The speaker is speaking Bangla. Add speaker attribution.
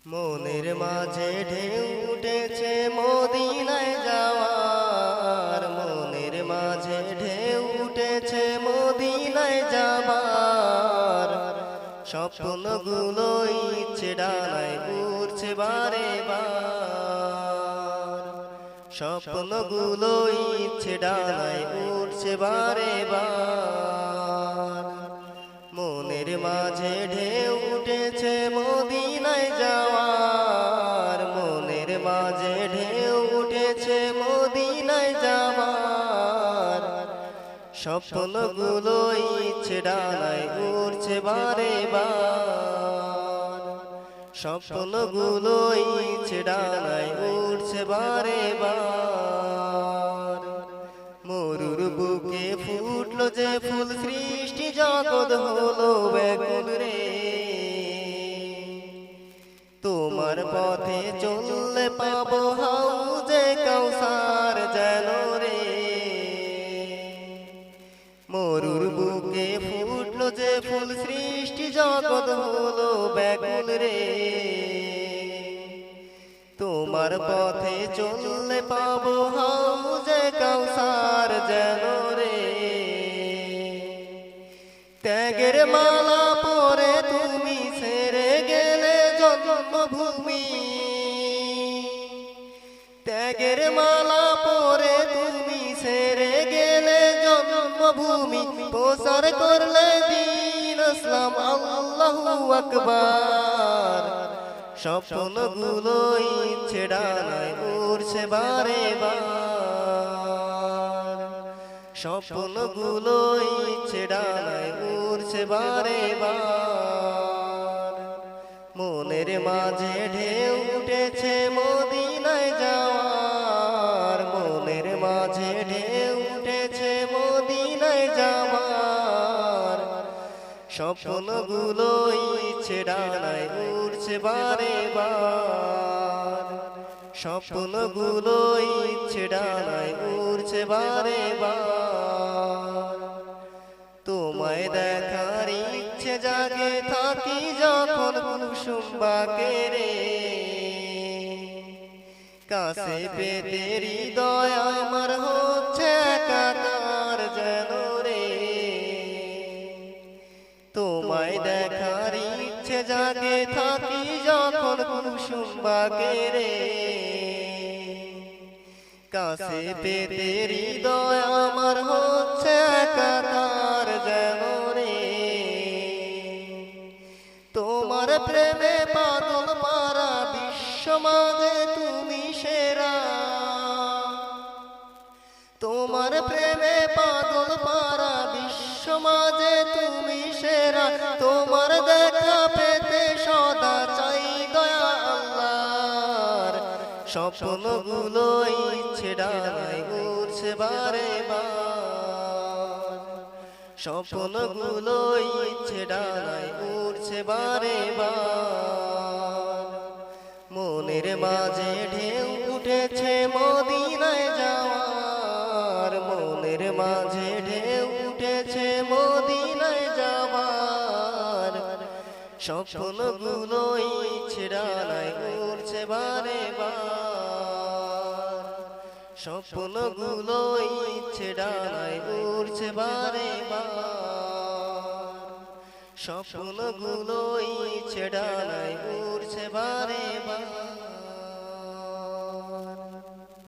Speaker 1: মনের মাঝে ঢেউ উঠেছে মদিনায় যাওয়ার, মনের মাঝে ঢেউ উঠেছে মদিনায় যাবার। স্বপ্নগুলো ইচ্ছে ডানায় উড়ছে বারে বার, স্বপ্নগুলো ইচ্ছে ডানায় উড়ছে বারে বার। মনের মাঝে ঢেউ উঠেছে মদিনায় যাওয়ার, মনের মাঝে ঢেউ উঠেছে মদিনায় যাওয়ার। স্বপ্নগুলো ইচ্ছে ডানায় উড়ছে বারে বার, স্বপ্নগুলো ইচ্ছে ডানায় উড়ছে বারে বার। মরুর বুকে ফুটলো যে ফুল, সৃষ্টি জগৎ হলো ব্যাকুল রে। তোমার পথে চললে পাবো হাউজে কাউসার যেন রে। মরুর বুকে ফুটলো যে ফুল, সৃষ্টি জগৎ হলো ব্যাকুল রে। তোমার পথে চললে পাবো হাউজে কাউসার যেন রে। ত্যাগের মালা পরে তুমি ছেড়ে গেলে জন্মভূমি, ত্যাগের মালা পরে তুমি ছেড়ে গেলে জন্মভূমি। প্রচার করলে দ্বীন ইসলাম, আল্লাহু আকবার। স্বপ্নগুলো ইচ্ছে ডানায় উড়ছে বারে বার, স্বপ্নগুলো ইচ্ছে ডানায় উড়ছে বারে বার। মনের মাঝে ঢেউ উঠেছে মদিনায় যাওয়ার, মনের মাঝে ঢেউ উঠেছে মদিনায় যাওয়ার। স্বপ্নগুলো ইচ্ছে ডানায় উড়ছে বারে বার, স্বপ্নগুলো ইচ্ছে ডানায় উড়ছে বারে বার। তোমায় দেখার ইচ্ছে জাগে থাকি যখন কুসুম বাকে রে। কাছে পেতে হৃদয় আমার হচ্ছে একাকার যেন রে। তোমায় দেখার ইচ্ছে জাগে থাকি যখন কুসুম বাকে রে। কাছে পেতে হৃদয় আমার হচ্ছে একাকার যেন রে। তোমার প্রেমে পাগল পারা বিশ্ব মাঝে তুমি সেরা, তোমার প্রেমে পাগল পারা বিশ্ব মাঝে তুমি সেরা। তোমার দেখা পেতে সদা চাই দয়া আল্লাহর। স্বপ্নগুলো ইচ্ছে ডানায় উড়ছে বারে বার, স্বপ্নগুলো ইচ্ছে ডানায় উড়ছে বারে বার। মনের মাঝে ঢেউ উঠেছে মদিনায় যাওয়ার, মনের মাঝে ঢেউ উঠেছে মদিনায় যাওয়ার। স্বপ্নগুলো ইচ্ছে ডানায় উড়ছে বারে বার, স্বপ্নগুলো ইচ্ছে ডানায় উড়ছে বারে বার, স্বপ্নগুলো ইচ্ছে ডানায় উড়ছে বারে